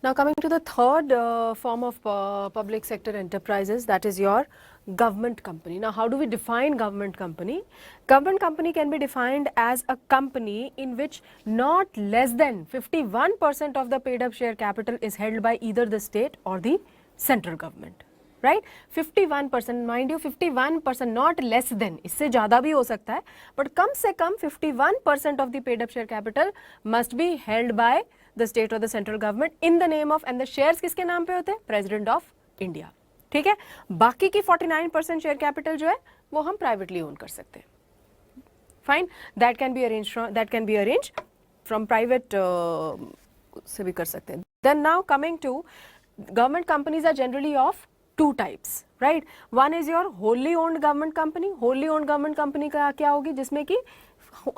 Now coming to the third form of public sector enterprises, that is your government company. Now how do we define government company? Government company can be defined as a company in which not less than 51% of the paid up share capital is held by either the state or the central government. Right? 51%, mind you 51%, not less than, इससे ज़्यादा भी हो सकता है, but कम से कम 51% of the paid up share capital must be held by the state or the central government in the name of, and the shares किसके नाम पे होते हैं? President of India. ठीक है, बाकी की 49% शेयर कैपिटल जो है वो हम प्राइवेटली ओन कर सकते हैं. Fine, that can be arrange from private से भी कर सकते हैं. Then now coming to government companies are generally of two types, right? One is your wholly owned government company. Wholly owned government company का क्या होगी, जिसमें कि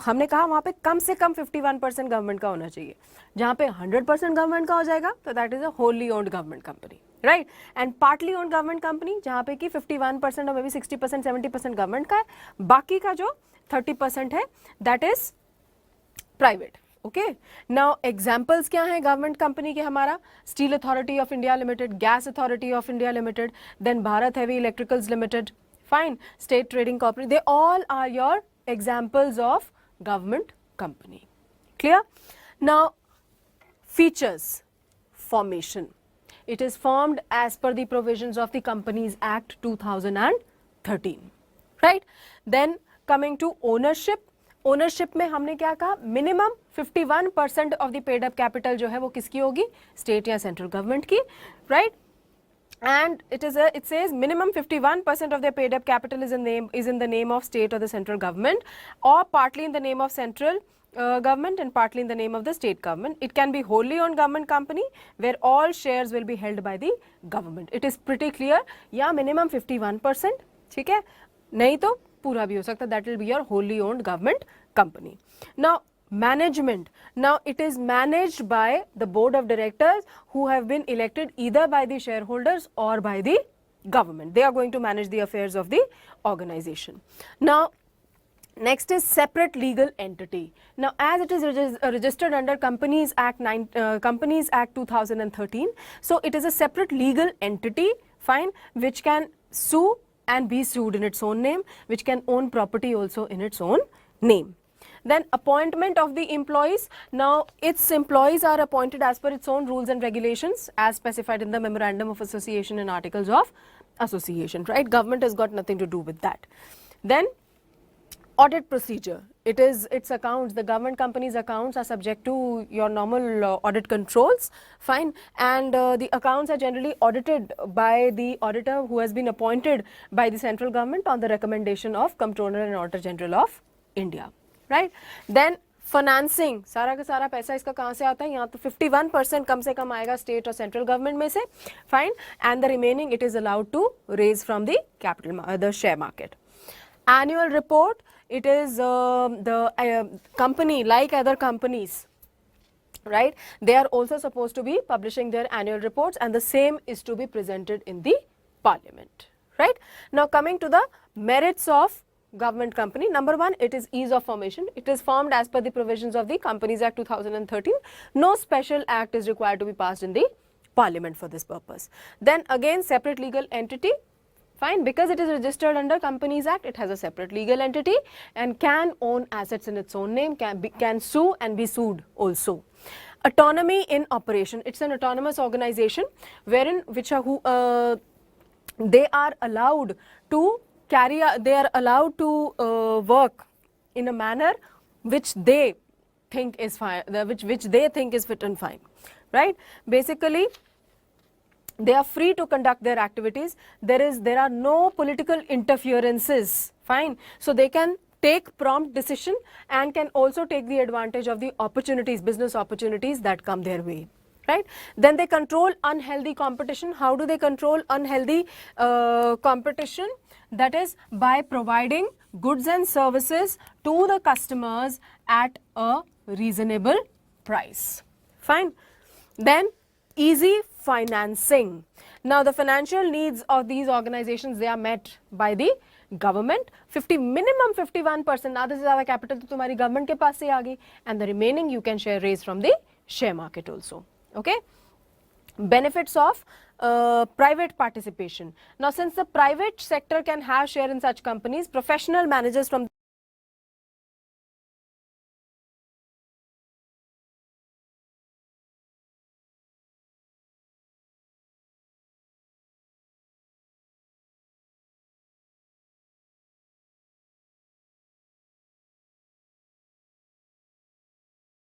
हमने कहा वहाँ पे कम से कम 51% गवर्नमेंट का होना चाहिए. जहाँ पे 100% गवर्नमेंट का हो जाएगा तो that is a wholly owned government company, right? And partly owned government company जहाँ पे कि 51% और मे बी 60% 70% गवर्नमेंट का है, बाकी का जो 30% है that is private. Okay, now examples क्या हैं गवर्नमेंट कंपनी के? हमारा steel authority of India limited, gas authority of India limited, then Bharat heavy electricals limited, fine, state trading corporation, they all are your examples of government company. Clear? Now features, formation, it is formed as per the provisions of the Companies Act 2013, right? Then coming to ownership, ownership में हमने क्या कहा, minimum 51% of the paid up capital जो है वो किसकी होगी, state या सेंट्रल गवर्नमेंट की, right? And it says minimum 51% of their paid up capital is in the name of state or the central government, or partly in the name of central government and partly in the name of the state government. It can be wholly owned government company where all shares will be held by the government. It is pretty clear. या minimum 51%, ठीक है, नहीं तो पूरा भी हो सकता है, that will be your wholly owned government company. Now management, now it is managed by the board of directors who have been elected either by the shareholders or by the government. They are going to manage the affairs of the organization. Now next is separate legal entity. Now as it is registered under Companies Act 2013, so it is a separate legal entity, fine, which can sue and be sued in its own name, which can own property also in its own name. Then appointment of the employees. Now its employees are appointed as per its own rules and regulations as specified in the Memorandum of Association and Articles of Association, right? Government has got nothing to do with that. Then audit procedure, it is its accounts, the government company's accounts are subject to your normal audit controls, fine, and the accounts are generally audited by the auditor who has been appointed by the central government on the recommendation of Comptroller and Auditor General of India, right? Then financing, सारा का सारा पैसा इसका कहाँ से आता है, यहाँ तो 51% कम से कम आएगा स्टेट और सेंट्रल गवर्नमेंट में से, fine, and the remaining it is allowed to raise from the capital, the share market. Annual report, it is the company, like other companies, right, they are also supposed to be publishing their annual reports and the same is to be presented in the parliament, right? Now coming to the merits of government company, number one, it is ease of formation. It is formed as per the provisions of the Companies Act 2013. No special act is required to be passed in the parliament for this purpose. Then again, separate legal entity, fine, because it is registered under Companies Act, it has a separate legal entity and can own assets in its own name, can sue and be sued also. Autonomy in operation, it's an autonomous organization wherein they are allowed to work in a manner which they think is fine, which they think is fit and fine, right? Basically they are free to conduct their activities. There are no political interferences, fine, so they can take prompt decision and can also take the advantage of the opportunities, business opportunities that come their way, right? Then they control unhealthy competition. How do they control unhealthy competition? That is by providing goods and services to the customers at a reasonable price, fine. Then easy financing. Now the financial needs of these organizations, they are met by the government. Minimum 51%, आधे से ज़्यादा capital तो तुम्हारी government के पास से आ गई, and the remaining you can raise from the share market also, okay? benefits of private participation. Now, since the private sector can have share in such companies, professional managers from